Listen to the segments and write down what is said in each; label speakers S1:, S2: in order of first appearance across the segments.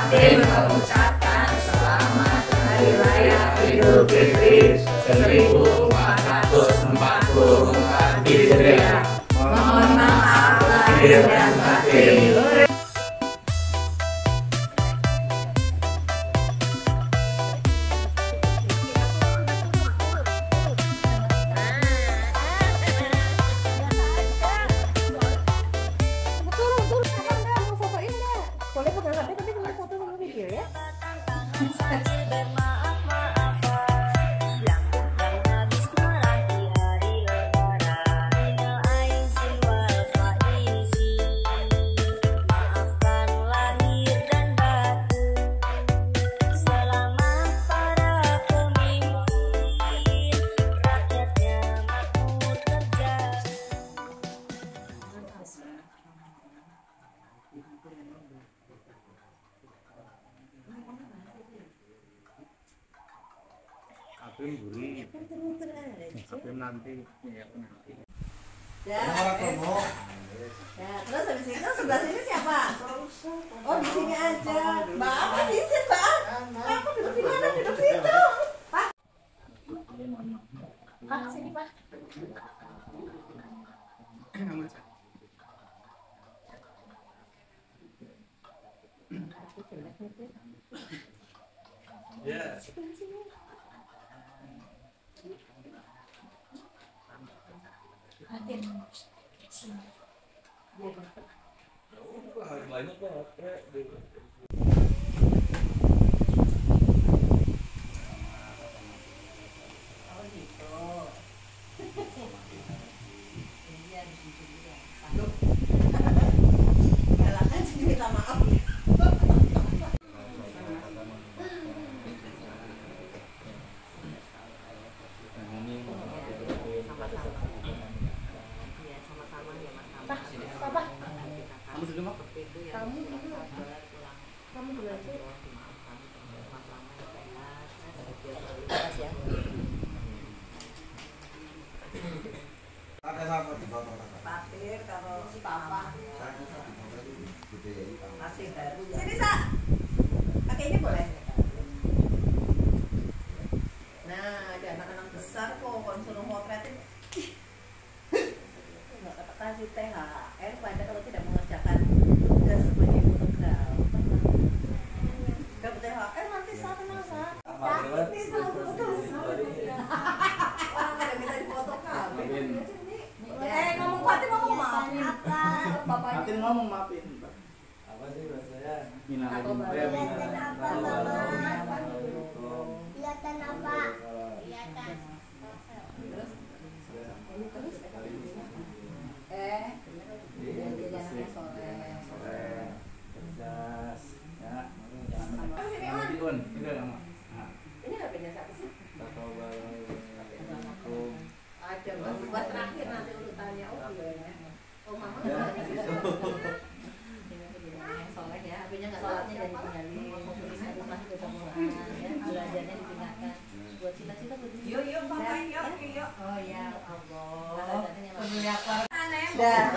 S1: Batin mengucapkan selamat Hari Raya Idul Fitri 1444 Hijriah. Mohon maaf lahir dan batin.
S2: Apim gurih, apim nanti.
S3: Ya, terus habis itu sebelah sini siapa? Oh, di sini aja. Mbak apa di sini, Mbak? Aku duduk di mana? Duduk situ. Pak. Pak, sini, Pak.
S2: Ya. Banyak banget.
S3: Patir kalau papa masih baru. Sini, Sa. Pakai ini boleh? Nah, ada anak-anak besar kok kalau suruh motretin. Nggak dapat kasih THR pada kalau tidak mengerjakan tugas sebagai fotografer. Dapat THR nanti Sa kenal, Sa. Ini salah putus. Orang ada minta difoto kamu. Ngomong Fatin ngomong maafin apa? Bapaknya
S4: Fatin ngomong maafin.
S2: Apa sih bahasanya?
S4: Kelihatan
S3: apa? Kelihatan. Terus? Dia jangan sore.
S4: Cerdas. Ya. Jangan
S3: Ini HP-nya siapa sih?
S4: Assalamualaikum.
S3: Ada buat terakhir nanti urutannya. Oh iya. Oh mama. Soleh ya, HP-nya nggak sholatnya jadi tinggalin. Fokusnya rumah kita Quran ya, belajarnya ditingkatkan. Buat cita-cita begitu. Yuk bapak yuk. Oh ya Allah. Peduli apa? Dah.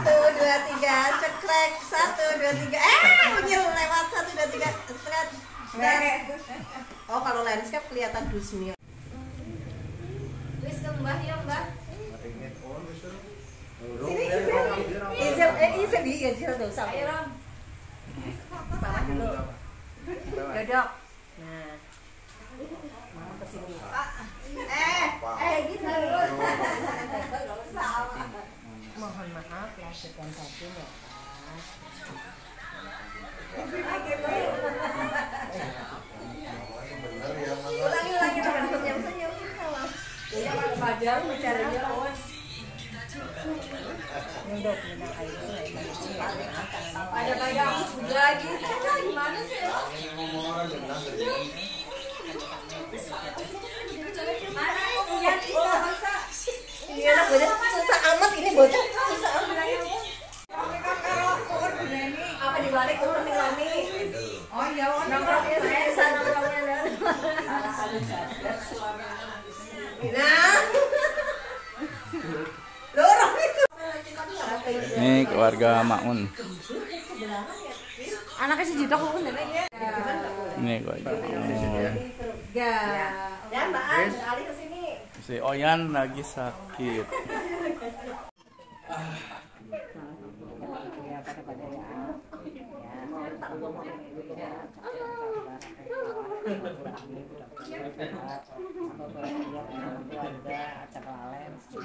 S3: 1, 2, 3 cekrek. 1, 2, 3. Bunyi lewat 1, 2, 3 straight. Oh kalau landscape kelihatan dusnya. Wis ke Mbah ya Mbah. Sini Izil di Izil tuh sama. Ayo Rom. Bawah dulu. Dodok. Nah. Mama kesini. Gitu. Mohon maaf ya sekian batin ya Ulangi dengan senyum-senyum sama. Ya padahal bicaranya awas. Nyunduk minum air itu ada kayak aku juga lagi. Gimana sih? Mana lihat bisa masa. Iya susah amat ini bocah. Susah amat. Apa dibalik turun nih Lami? Oh iya, nongkrongnya saya nongkrongnya. Nah. Lorong itu.
S4: Ini keluarga Makmun.
S3: Sebelahan ya. Anaknya si Jitok pun nenek ya.
S5: Ini gue.
S3: Ya. Dan Mbak An, beralih ke sini.
S5: Si Oyan lagi sakit.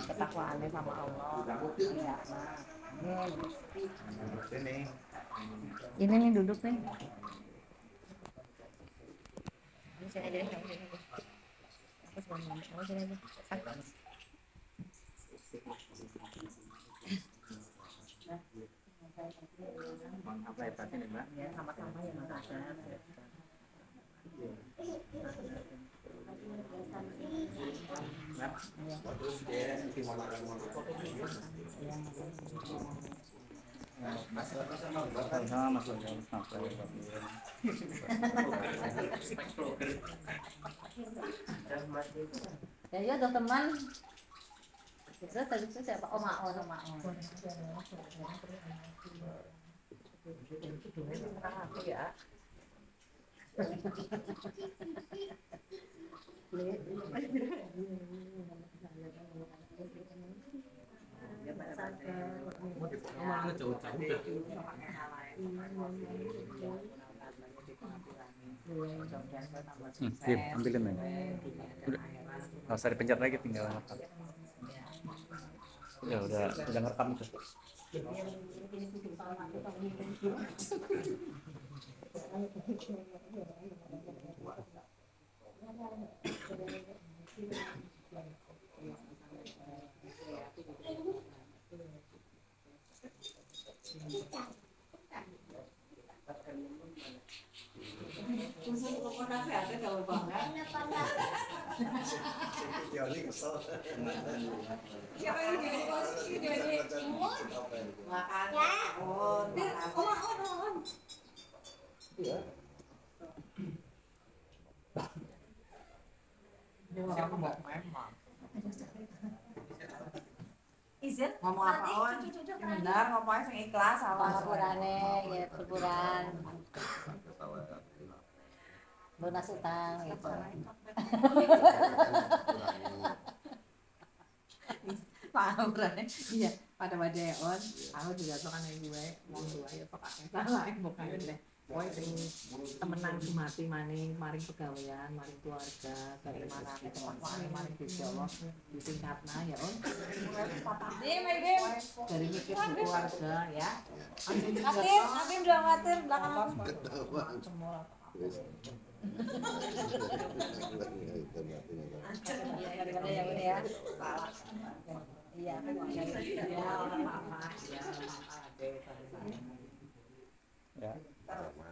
S3: Ketakwaannya sama Allah. Ini nih duduk nih. Sini aja deh, kamu sini aja. Aku sebelum kamu sini aja.
S4: Apa ya Pak ini, Mbak?
S3: Ya, sama-sama ya makasih.
S5: Sama masuk sampai.
S3: Ya ya ada teman. Itu tadi itu siapa? Oh Maon. Aku ya.
S5: Sip, ambilin nih. Udah, nggak usah dipencet lagi, tinggal ngekam. Ya udah ngerekam itu.
S1: Siapa yang bikin posisi ini? Makan.
S3: Izin
S1: Ngomong apa on? Benar, ngomongnya sing ikhlas awal.
S3: Purane ya perburan. Lunas utang gitu.
S1: Purane. Iya, pada wadah on. Aku juga sok kan yang gue ngomong dua ya pokoknya salah bukan deh. Pokoknya sing temenan sumati maning maring pegawaian, maring keluarga, dari mana teman-teman maring Gusti Allah ditingkatna ya on. Dari mikir keluarga ya.
S3: Atim udah khawatir belakang aku.
S1: Semua
S3: Daripada yang ini ya. Iya.
S5: Ya.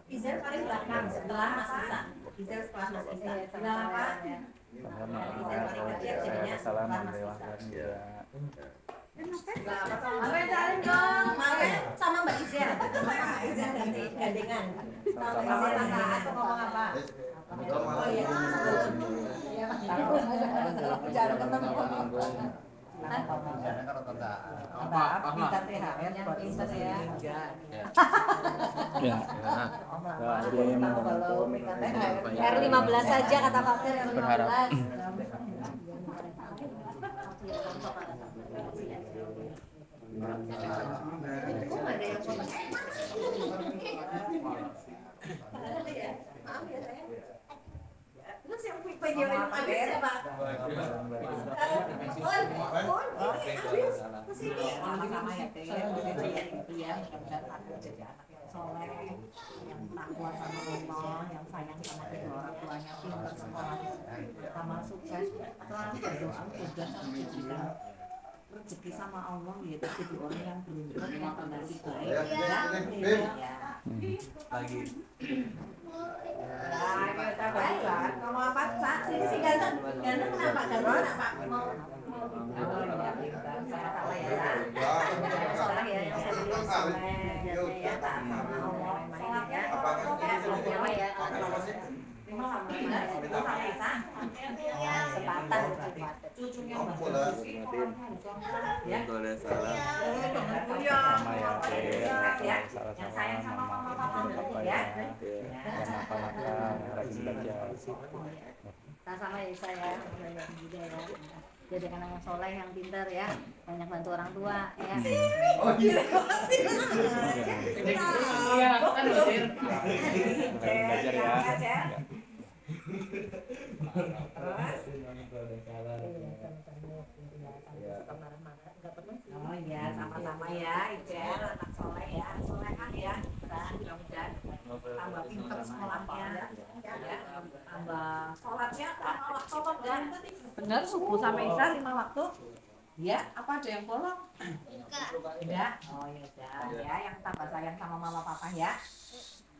S3: Izel paling belakang setelah Mas Isa. Izel setelah Mas Isa. Kenapa?
S5: Saya salam alaikum ya.
S3: Apa yang saling dong? Makanya sama Mbak Izel. Izel gandengan. Sama Izel atau ngomong apa? Oh iya. Jangan ketemu.
S1: kita THR buat
S3: Pintar ya.
S5: Ya. Jadi
S3: R15 saja kata Fakir
S5: Berharap.
S3: R15. Terus yang video ini ada Pak.
S1: sama-sama ya Teh ya mudah-mudahan aku jadi anak yang soleh yang takwa sama Allah yang sayang sama kedua orang tuanya pintar sekolah sama sukses selalu berdoa mudah diberikan rezeki sama Allah ya jadi orang yang beruntung yang fondasi baik ya
S4: Lagi.
S1: Kamu apa Sa? Sini sih ganteng kenapa ganteng apa mau saya salah ya salah ya ya tak sama Allah ya
S3: Nyawa ya. Sepatas
S1: cucunya
S4: Boleh salam.
S5: sama ya.
S1: yang sayang sama mama papa ya
S5: Yang nakal-nakal, yang rajin belajar.
S3: Sama ya saya belajar juga ya. Jadi anak yang soleh, yang pintar ya, banyak bantu orang tua ya.
S2: Oh iya.
S5: Iya, kan rajin belajar ya.
S1: Oh iya, sama-sama ya, Ijel, anak soleh ya, solehah ya, mudah-mudahan tambah pinter sekolahnya, ya, tambah sholatnya, waktu kan, bener subuh sampai isya 5 waktu, ya, apa ada yang bolong? Enggak, oh ya udah, ya, yang tambah sayang sama mama papa ya.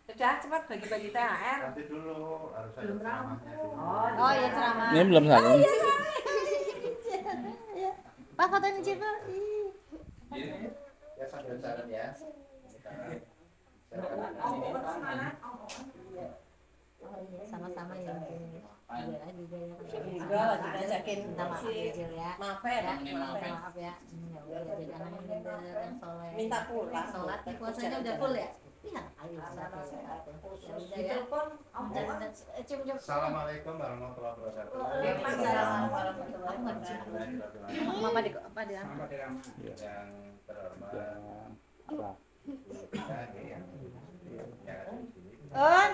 S1: Sudah cepat bagi-bagi THR.
S2: Nanti dulu harus ada
S1: Belum
S2: ceramahnya dulu.
S3: Oh ya ceramah.
S5: Ini belum saling.
S3: Pak fotonya coba.
S2: Ya sambil jalan ya.
S3: Sama-sama ya. Juga ya.
S1: Juga lagi ngajakin
S3: Minta maaf
S1: si
S3: Ijil ya.
S1: Mafer,
S3: Maaf ya. Ya udah jadi anak yang pintar, yang soleh.
S1: minta pulang.
S3: Sholat nih puasanya udah full ya? Iya, ayo satu. Ya udah ya. Cium-cium.
S2: Assalamualaikum warahmatullahi wabarakatuh.
S3: Waalaikumsalam warahmatullahi wabarakatuh. Mama di apa di
S2: Yang terhormat
S5: Apa?
S2: kita yang ya
S3: On.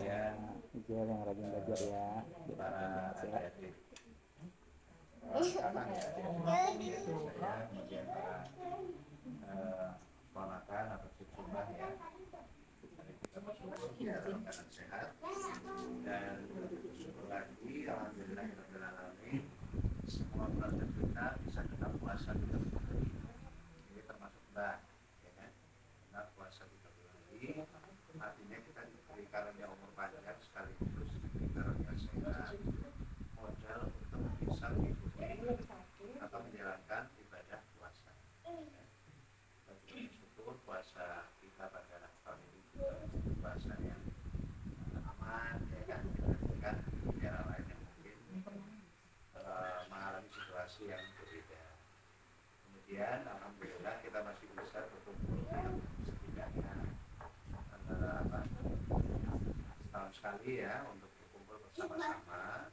S2: ya
S5: Ijel yang rajin belajar ya.
S2: para adik-adik kakak ya saya kemudian para ponakan atau cucu ya. Kita bersyukur ya dalam keadaan sehat dan bersyukur lagi alhamdulillah alamin semua pelajar kita bisa kita puasa 3 hari ini termasuk mbak ya kan kita puasa 3 hari artinya kita diberi karunia umur panjang sekaligus diberi karunia sehat modal untuk bisa mengikuti atau menjalankan ibadah puasa ya. Dan bersyukur puasa kita pada tahun ini juga puasa yang aman ya kan dibandingkan negara lain yang mungkin mengalami situasi yang berbeda. Kemudian alhamdulillah kita masih bisa berkumpul setidaknya setahun sekali ya untuk berkumpul bersama-sama.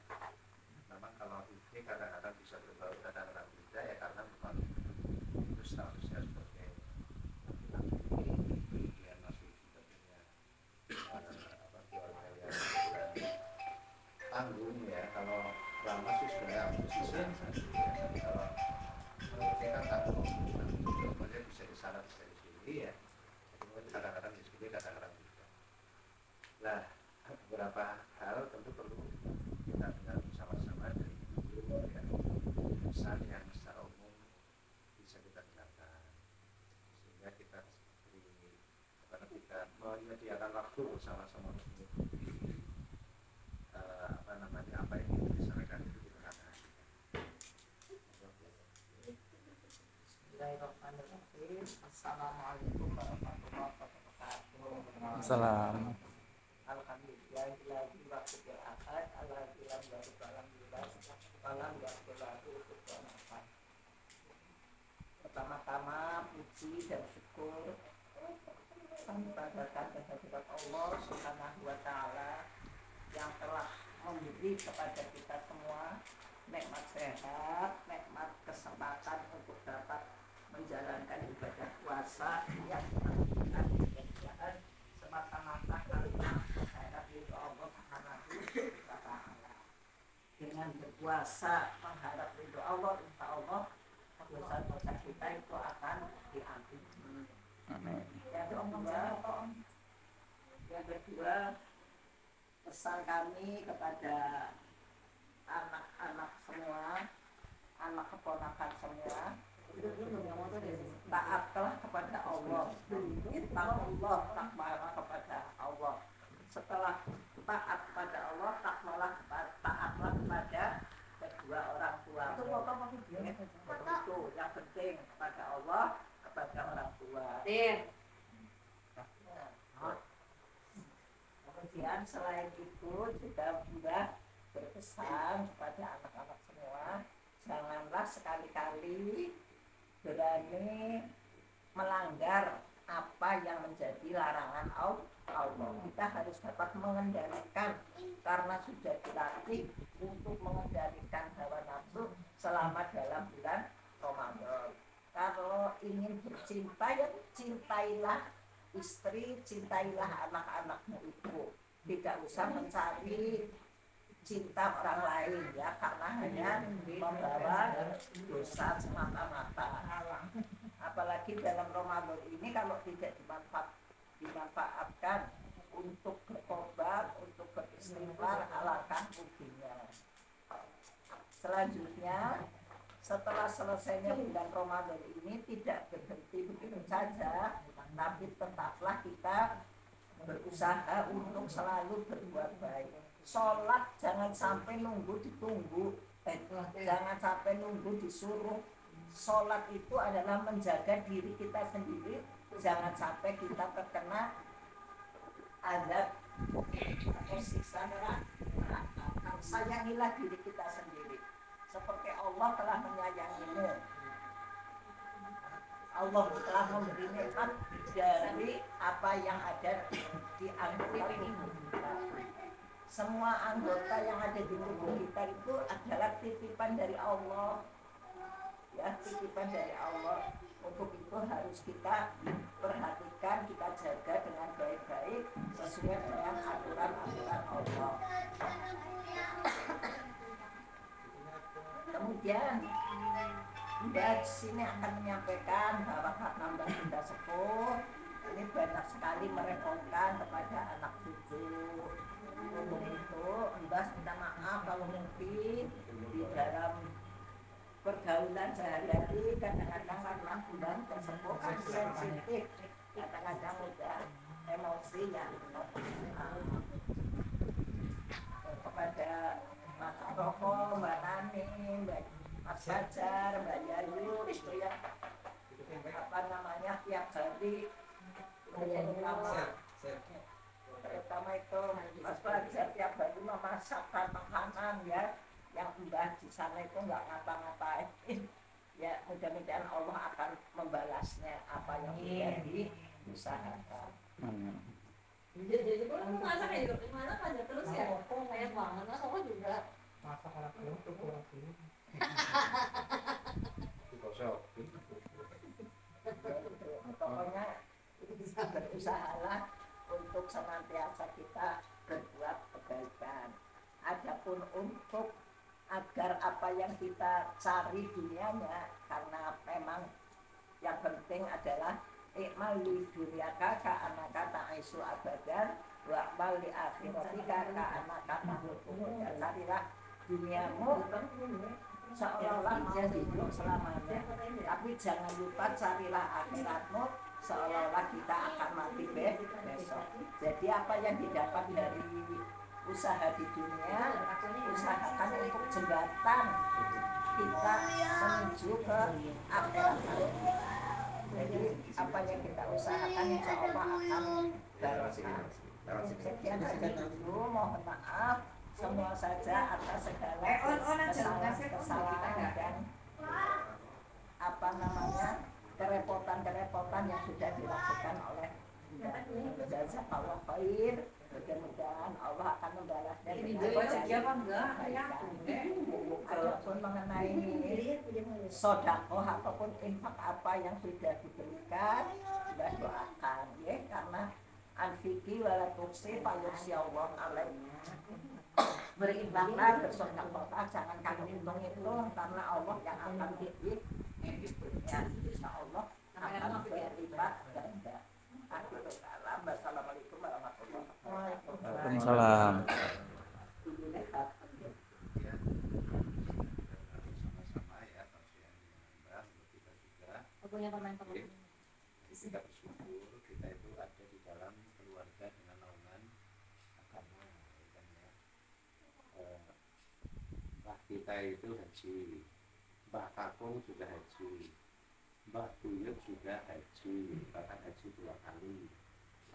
S2: Memang kalau ini kadang-kadang bisa berbau kadang-kadang tidak ya karena memang itu statusnya sebagai kemudian masih juga punya keluarga yang tanggung ya. Kalau lama sih sebenarnya harus bisa tapi kalau ini kan tanggung kemudian bisa di sana bisa di sini ya. Kemudian kadang-kadang di sini kadang-kadang tidak. Nah beberapa hal tentu perlu kita dengar bersama-sama dari dulu ya pesan yang secara umum bisa kita dengarkan sehingga kita beri karena kita menyediakan waktu bersama-sama untuk mengikuti apa yang kita disampaikan itu di tengah-tengah kita.
S1: Bismillahirrahmanirrahim. Assalamualaikum warahmatullahi wabarakatuh.
S5: Salam.
S1: Alhamdulillah waktu asad alhamdulillah pertama-tama puji dan syukur kami panjatkan kehadirat Allah Subhanahu wa taala yang telah memberi kepada kita semua nikmat sehat, nikmat kesempatan untuk dapat menjalankan ibadah puasa yang kita lakukan semata-mata karena menghadap ridho Allah Subhanahu wa taala. Dengan berpuasa mengharap ridho Allah, insya Allah dosa-dosa kita itu akan diampuni.
S5: Amin.
S1: Yang kedua, pesan kami kepada anak-anak semua, anak keponakan semua, taatlah kepada Allah. Ittaqullah, takwalah kepada Allah. Setelah taat kepada Allah, taatlah kepada kedua orang tua. Itu yang penting kepada Allah, kepada orang tua. Kemudian selain itu juga berpesan kepada anak-anak semua, janganlah sekali-kali berani melanggar apa yang menjadi larangan Allah
S6: Allah. Kita harus dapat mengendalikan, karena sudah dilatih untuk mengendalikan hawa nafsu selama dalam bulan Ramadan. Kalau ingin bercinta, ya cintailah istri, cintailah anak-anakmu itu. Tidak usah mencari cinta orang lain ya, karena hanya membawa dosa semata-mata. Apalagi dalam Ramadan ini kalau tidak dimanfaatkan untuk bertobat, untuk beristighfar, alangkah ruginya. Selanjutnya, setelah selesainya bulan Ramadan ini tidak berhenti begitu saja, tapi tetaplah kita berusaha untuk selalu berbuat baik. Sholat jangan sampai nunggu ditunggu, jangan sampai nunggu disuruh. Sholat itu adalah menjaga diri kita sendiri, jangan sampai kita terkena azab atau siksa neraka. Sayangilah diri kita sendiri seperti Allah telah menyayangimu. Allah telah memberi nikmat dari apa yang ada di anggota tubuh kita. Semua anggota yang ada di tubuh kita itu adalah titipan dari Allah. Ya, titipan dari Allah. Untuk itu harus kita perhatikan, kita jaga dengan baik-baik sesuai dengan aturan-aturan Allah. Kemudian Mbak sini akan menyampaikan bahwa karena Mbak sudah sepuh, ini banyak sekali merepotkan kepada anak cucu. Untuk itu Mbak minta maaf kalau mungkin di dalam pergaulan sehari-hari kadang-kadang karena bulan tersebut kan sensitif, kadang-kadang mudah emosi ya. Kepada Mas Roko, Mbak Nani, Mas Fajar, Mbak Yayu itu yang apa namanya tiap hari terutama itu Mas Fajar tiap hari memasakkan makanan ya, yang Mbah di sana itu nggak ngapa-ngapain. Ya mudah-mudahan Allah akan membalasnya apa yang sudah diusahakan.
S3: Jadi kalau masak ya juga gimana aja terus ya, kayak banget mas aku juga
S7: masak anak untuk kurang ini.
S6: Pokoknya berusahalah untuk senantiasa kita berbuat kebaikan. Adapun untuk agar apa yang kita cari dunianya, karena memang yang penting adalah ikmal li dunyaka ka anaka ta'isu abadan wa ikmal li akhiratika ka anaka tahukum. Ya, carilah duniamu seolah-olah mau hidup selamanya, tapi jangan lupa carilah akhiratmu seolah-olah kita akan mati besok. Jadi apa yang didapat dari usaha di dunia, usahakan untuk jembatan kita menuju ke akhirat. Jadi apa yang kita usahakan insya Allah akan barokah. Sekian saja dulu, mohon maaf semua saja atas segala kesalahan dan apa namanya kerepotan-kerepotan yang sudah dilakukan oleh jazakallah khair. Mudah-mudahan Allah akan membalasnya dengan kebaikan. Adapun mengenai sedekah ataupun infak apa yang sudah diberikan, sudah doakan ya, karena anfiki wala tuksi fayuksi Allah alaihnya. Berinfaklah, bersedekah, jangan kamu hitung-hitung, karena Allah yang akan dihitungnya. Insya Allah akan berlipat ganda. Assalamualaikum warahmatullahi wabarakatuh.
S5: Waalaikumsalam.
S2: Sama-sama ya, konsisten dengan Mbak, kita juga.
S3: punya permen-permen.
S2: Kita bersyukur kita itu ada di dalam keluarga dengan naungan agama, kan ya. Mbah kita itu haji, Mbah Kakung juga haji, Mbah Buyut juga haji, bahkan haji 2 kali.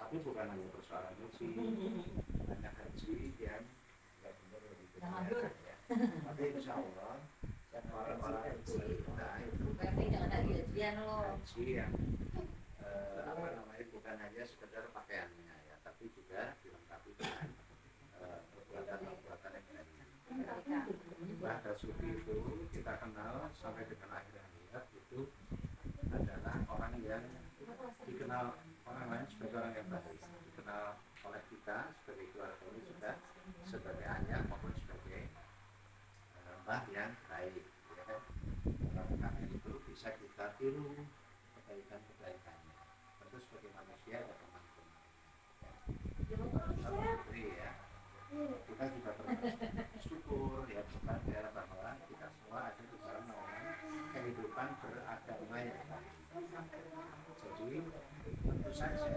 S2: Tapi bukan hanya persoalan haji, banyak haji yang nggak benar begitu ya. Tapi insya Allah orang-orang haji kita itu
S3: Berarti jangan lagi gajian lo.
S2: haji yang apa namanya bukan hanya sekedar pakaiannya ya, tapi juga Mbah Dasuki itu kita kenal sampai dengan akhir hayat itu adalah orang yang dikenal orang lain sebagai orang yang baik, dikenal oleh kita sebagai keluarga ini juga sebagai ayah maupun sebagai mbah yang baik, ya kan? Karena itu bisa kita tiru kebaikan-kebaikannya. Tentu sebagai manusia ada teman-teman. Ya. Kita juga bersyukur ya kepada bahwa kita semua ada di dalam naungan kehidupan beragama yang baik. Jadi tentu saja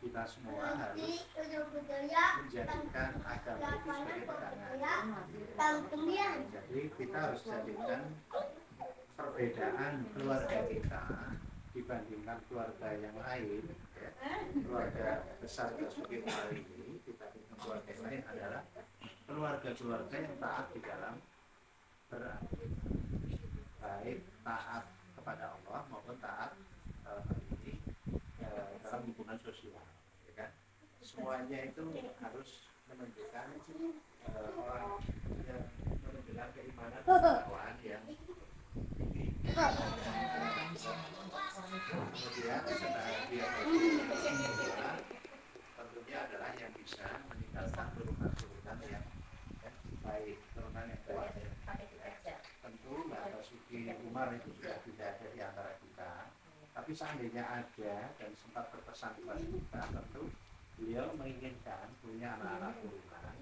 S2: kita semua harus menjadikan agama itu sebagai pegangan. Jadi kita harus jadikan perbedaan keluarga kita dibandingkan keluarga yang lain, ya. Keluarga besar Dasuki Umar ini kita dengan keluarga yang lain adalah keluarga-keluarga yang taat di dalam beragama, baik taat kepada Allah maupun taat ini dalam hubungan sosial, ya kan? Semuanya itu harus menunjukkan orang yang menunjukkan keimanan ketakwaan yang tinggi. Kemudian setelah dia tentunya adalah yang bisa meninggalkan turunan-turunan yang baik, turunan yang kuat. Tentu Mbah Dasuki Umar itu sudah tidak ada di antara kita, tapi seandainya ada dan sempat berpesan kepada kita, tentu beliau menginginkan punya anak-anak turunan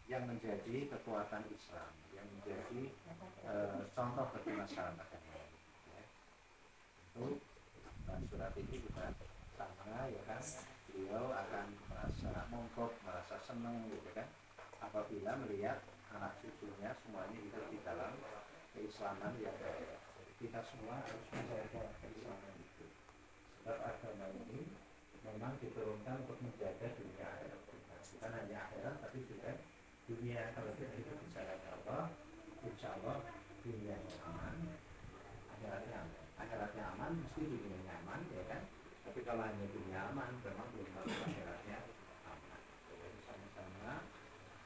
S2: yang menjadi kekuatan Islam, yang menjadi contoh bagi masyarakat yang lain. Tentu surat ini juga sama, ya kan? Beliau akan merasa mongkok, merasa senang, gitu kan? Apabila melihat anak cucunya semuanya hidup di dalam keislaman yang baik. Kita semua harus menjaga keislaman itu. Sebab agama ini memang diturunkan untuk menjaga dunia akhirat kita. Bukan hanya akhirat, tapi juga dunia. Kalau kita hidup di jalan Allah, insya Allah dunia aman, akhiratnya aman, mesti dunia aman, ya kan? Tapi kalau hanya dunia aman, memang belum tentu akhiratnya aman. Jadi sama-sama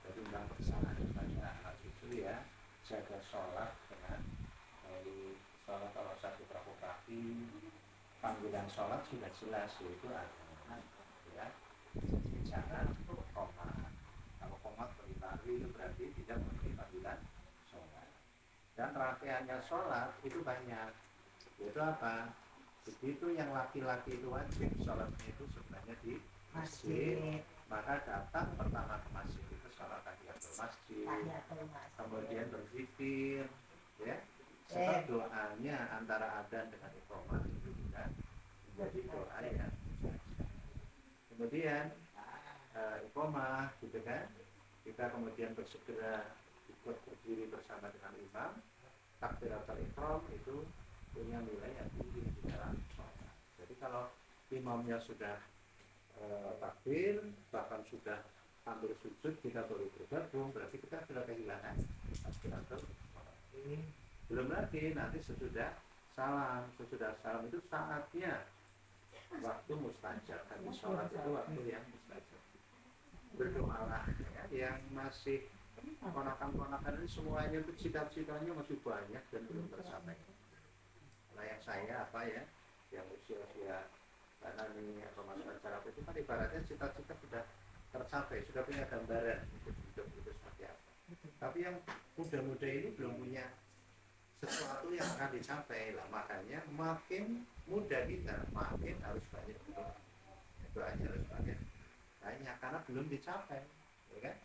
S2: berundang bersama kepada anak cucu, ya, jaga sholat dengan sholat kalau satu provokasi, panggilan sholat sudah jelas, yaitu azan, ya. Jadi jangan komat. Kalau komat berlari itu berarti tidak memenuhi panggilan sholat. Dan rangkaiannya sholat itu banyak. Yaitu apa? Begitu yang laki-laki itu wajib sholatnya itu sebenarnya di masjid, maka datang pertama ke masjid itu sholat tahiyatul masjid, kemudian berzikir, ya. Sebab doanya antara adzan dengan iqamah itu juga menjadi doa yang kemudian iqamah, gitu kan? Kita kemudian bersegera ikut berdiri bersama dengan imam. Takbiratul ihram itu punya nilai yang tinggi di dalam sholat. Jadi kalau imamnya sudah takbir, bahkan sudah hampir sujud, kita boleh bergabung, berarti kita sudah kehilangan takbiratul ihram. Belum lagi nanti sesudah salam itu saatnya waktu mustajab. Tapi sholat itu waktu yang mustajab. Berdoalah, ya, yang masih ponakan-ponakan ini semuanya itu cita-citanya masih banyak dan belum tercapai. Nah yang saya yang usia-usia Nani atau Mas Acara itu kan ibaratnya cita-cita sudah tercapai, sudah punya gambaran hidup itu seperti apa. Tapi yang muda-muda ini belum punya sesuatu yang akan dicapai lah, makanya makin muda kita makin harus banyak doanya harus banyak karena belum dicapai, ya kan?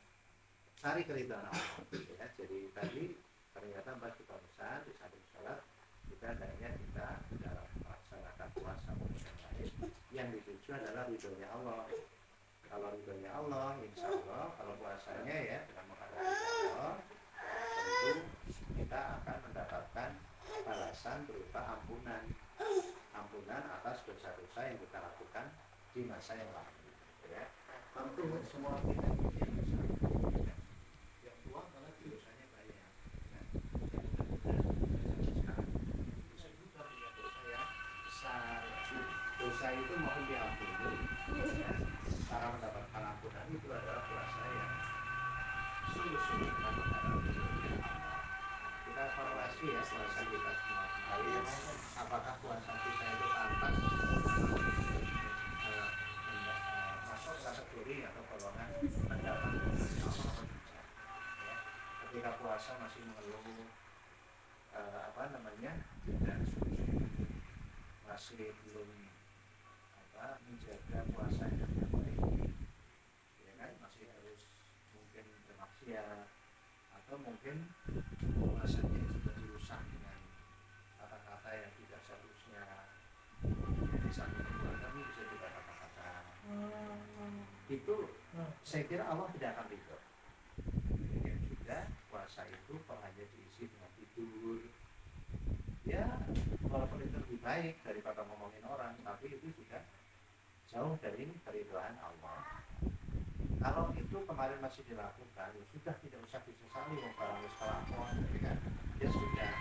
S2: Cari keridhaan Allah, ya. Jadi tadi ternyata Mbak kita besar di samping sholat kita hendaknya kita dalam melaksanakan puasa yang lain yang dituju adalah ridhonya Allah. Kalau ridhonya Allah, insya Allah kalau puasanya ya dengan menghadapi Allah, tentu kita akan mendapatkan balasan berupa ampunan atas dosa-dosa yang kita lakukan di masa yang lalu, ya. Tentu semua kita ini yang besar, yang tua malah dosanya banyak, ya. Bisa juga punya dosa yang besar. Dosa itu mau diampuni, ya. Cara mendapatkan ampunan itu adalah puasa yang sungguh-sungguh kita mengharapkan. evaluasi ya puasa kita semua kembali. Apakah puasa kita itu pantas masuk kategori atau golongan mendapat Allah atau tidak? Ya. Ketika puasa masih mengeluh tidak masih belum menjaga puasa yang baik, ya kan, masih harus mungkin bermaksiat atau mungkin puasanya juga dirusak dengan kata-kata yang tidak seharusnya. Di samping keluarga ini bisa juga kata-kata itu, saya kira Allah tidak akan ridho. Demikian juga puasa itu kalau hanya diisi dengan tidur, ya walaupun itu lebih baik daripada ngomongin orang, tapi itu juga jauh dari keridhaan Allah. Kalau itu kemarin masih dilakukan, ya sudah, tidak usah disesali kalau kelakon, kan? Ya sudah.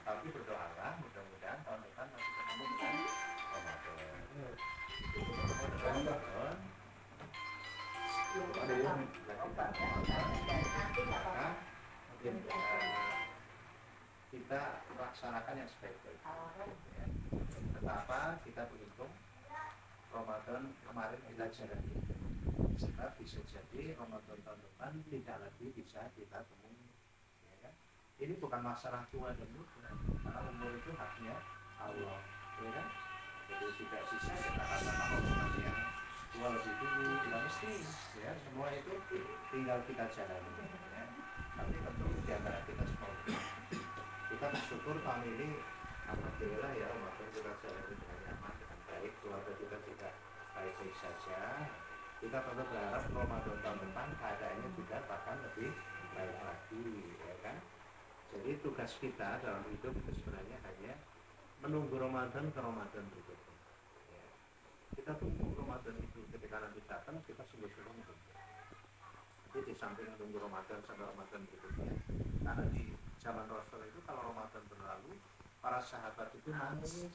S2: Tapi berdoalah, mudah-mudahan tahun depan masih ketemu dengan Ramadan. Kita laksanakan yang sebaik-baik. Betapa kita beruntung Ramadan kemarin kita jalani, sebab bisa jadi Ramadan tahun depan tidak lagi bisa kita temui. Ya kan? Ini bukan masalah tua dan muda, karena umur itu haknya Allah. Ya kan? Jadi tidak bisa kita katakan orang yang tua lebih dulu, tidak mesti. Ya, semua itu tinggal kita jalani. Ya. Tapi tentu di antara kita semua, kita bersyukur tahun ini, alhamdulillah ya, Ramadan kita jalani dengan nyaman, dengan baik, keluarga kita juga baik-baik saja. Kita tentu berharap Ramadan tahun depan keadaannya juga akan lebih baik lagi, ya kan? Jadi tugas kita dalam hidup itu sebenarnya hanya menunggu Ramadan ke Ramadan berikutnya. Ya. Kita tunggu Ramadan itu, ketika nanti datang kita sungguh-sungguh menunggu. Jadi di samping menunggu Ramadan sampai Ramadan berikutnya, karena di zaman Rasul itu kalau Ramadan berlalu, para sahabat itu nangis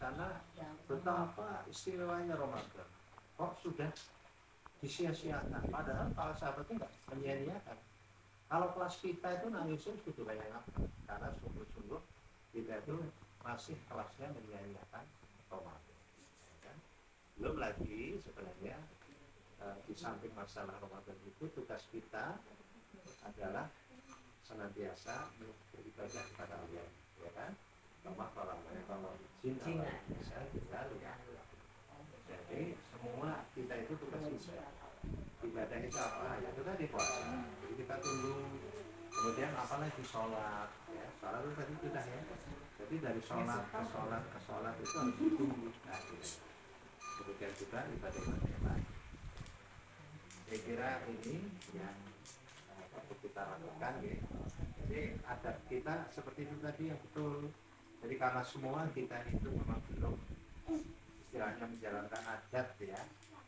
S2: karena betapa istimewanya Ramadan. Kok sudah disia-siakan, padahal para sahabat itu nggak menyia-nyiakan. Kalau kelas kita itu nangisnya sudah banyak apa, karena sungguh-sungguh kita itu masih kelasnya menyia-nyiakan Ramadan. Ya, belum lagi sebenarnya di samping masalah Ramadan itu, tugas kita adalah senantiasa beribadah kepada Allah, ya kan? Kalau izin bisa kita lihat. Jadi semua kita itu tugas ibadah itu apa? Ya itu tadi puasa. Jadi kita tunggu. Kemudian apalagi sholat. Ya, sholat itu tadi sudah ya. Jadi dari sholat ke sholat itu harus ditunggu. Nah, kemudian juga ibadah-ibadah yang lain. Saya kira ini yang perlu kita lakukan ya. Jadi adab kita seperti itu tadi yang betul. Jadi karena semua kita itu memang belum istilahnya menjalankan adat ya,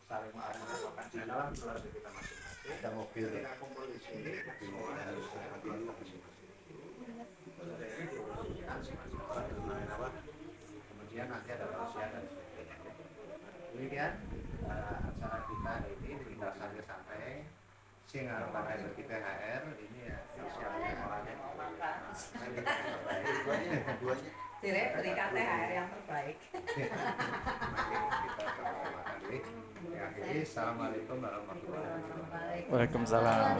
S2: saling melakukan di dalam keluarga kita masing-masing. Ada mobil. Kita kumpul di sini, semua harus melakukan masing-masing. Kemudian nanti ada usia dan sebagainya. Demikian acara kita ini kita sampai sehingga pakai bagi THR ini ya sosialnya orangnya
S1: Sire berikan THR yang terbaik.
S2: Assalamualaikum warahmatullahi wabarakatuh.
S5: Waalaikumsalam.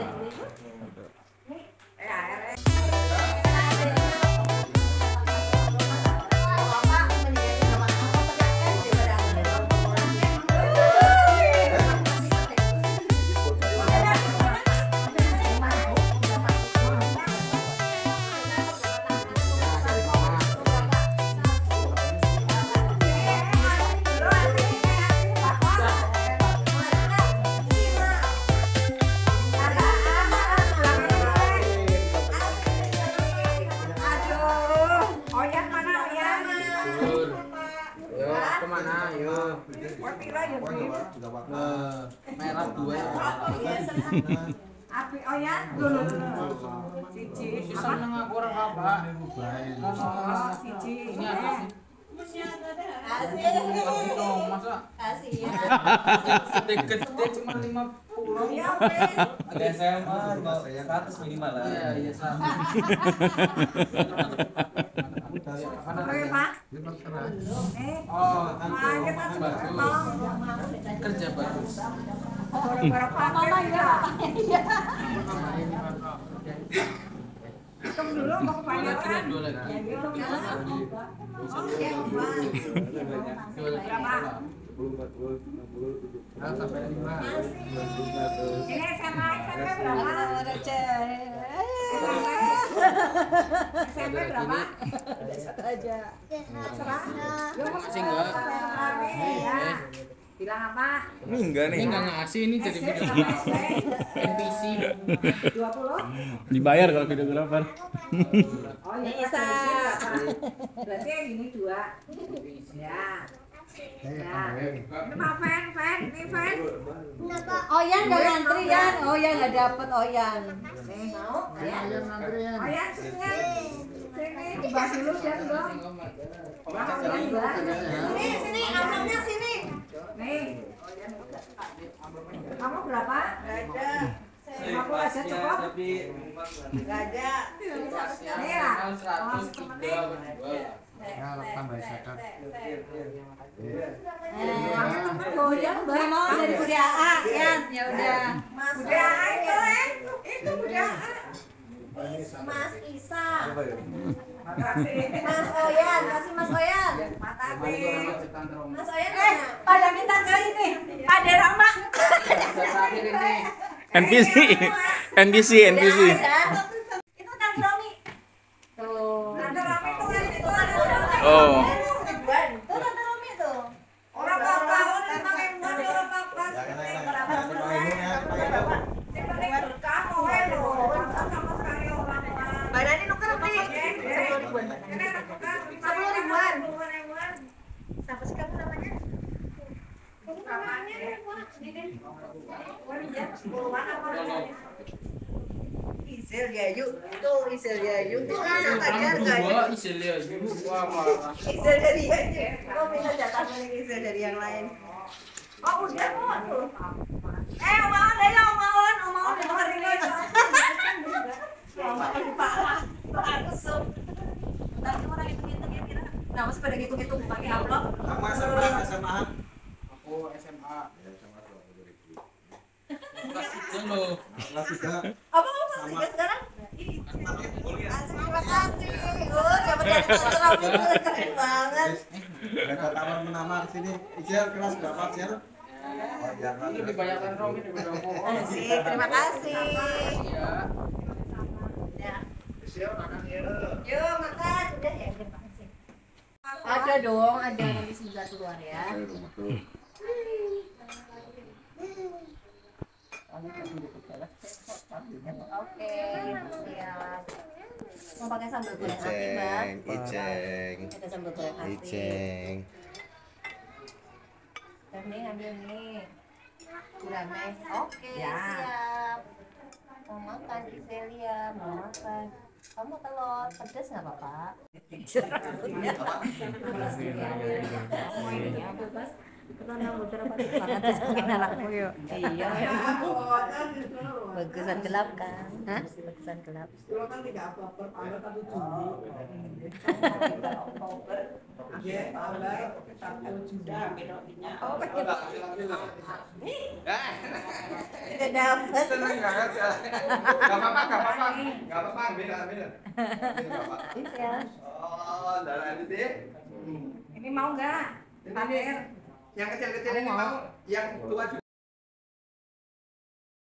S4: Merah dua ya.
S1: Api oya siji
S4: Seneng aku orang apa?
S1: siji
S4: Ini apa sih? Masa
S3: Kasih ya.
S4: gede cuma 50.
S3: Ya,
S5: Ada SMA 100 minimal lah.
S4: Iya, sama.
S1: Oke, Pak.
S4: Oh, kerja bagus.
S1: Mama ya. Hitung dulu mau kebanyakan.
S4: Dua lagi. Sampai 5.
S1: Ini SMA berapa? SMP berapa? Satu aja. Serah.
S4: Ngasih enggak?
S1: Ya. Bilang apa?
S5: Ini enggak nih.
S4: Ini enggak ngasih, ini jadi video NPC.
S1: 20?
S5: Dibayar kalau videografer.
S1: Oh, ini bisa. Berarti yang ini 2. Ya. Ya. Ini Pak Fen, ini Fen.
S3: Oyan nggak ngantri Yan, Oyan nggak dapet Oyan.
S1: Mau? Ya. Oh ya, sini. Sini, dibahas dulu ya dong. Sini, amplopnya sini. Nih. Kamu berapa? Ada. 50 aja cukup? Enggak ada. Nih lah. Oh, semenit.
S7: tambah zakat.
S3: Goyang Mbak mau dari budaya Yan, ya udah.
S1: Budaya itu, itu budaya.
S3: Mas Isa,
S1: Makasih.
S3: Mas Oyan, kasih Mas Oyan.
S1: Makasih.
S3: Mas Oyan
S1: Pada minta ke ini. Ada Rama.
S5: NPC. NPC.
S3: Itu Tante Romi. Tuh.
S1: Ada Rama itu kan itu.
S5: Oh.
S3: Tuh Tante Romi tuh.
S1: Orang tahun pakai buat orang apa? Berkah kowe lho. Sama sekali orang.
S3: Badannya nuker nih.
S1: 10 ribuan.
S3: Siapa sih kamu namanya?
S6: Isel Yayu, tuh Isel Yayu tuh Isel Fajar nggak ada.
S4: Dua Isel Yayu. Wah, marah.
S6: Isel dari Yayu, kok minta jatah dari Isel dari yang lain?
S1: Oh udah kok tuh. Omongan deh ya omongan ini. Omongan di pala. Aku sup. Tapi orang hitung-hitung ya kira. Nah, masih pada hitung-hitung pakai amplop.
S2: Kamu SMA?
S4: Aku SMA. Kelas 3 loh.
S2: Kelas 3.
S1: Apa kamu kelas 3 sekarang? Terima kasih. Dapat dari keren banget.
S2: Ada tawar menamar sini. Ijel kelas berapa, Ijel?
S4: Ini lebih banyak kan Romi daripada aku.
S1: Terima kasih.
S4: Iya.
S1: Ya.
S2: Ijel makan ya.
S1: Yuk makan. Udah ya, terima kasih.
S3: Ada dong, ada nanti sebentar keluar ya.
S1: Oke, siap. Mau pakai sambal goreng hati, Mbak?
S2: Ijeng.
S1: Ada sambal goreng hati.
S2: Ijeng.
S1: Dan nih ambil nih. Gurame. Oke,
S3: Ya.
S1: siap. Mau makan Iselia, mau makan. Kamu telur pedas nggak apa-apa? Iya. Bagusan gelap kan? Hah? Bagusan gelap. Tidak dapat.
S2: Seneng banget ya. Gak apa-apa. Ambil.
S1: Iya.
S2: Oh, darah ini deh.
S1: Ini mau nggak? Pamer.
S2: Yang kecil-kecil ini mau, yang tua juga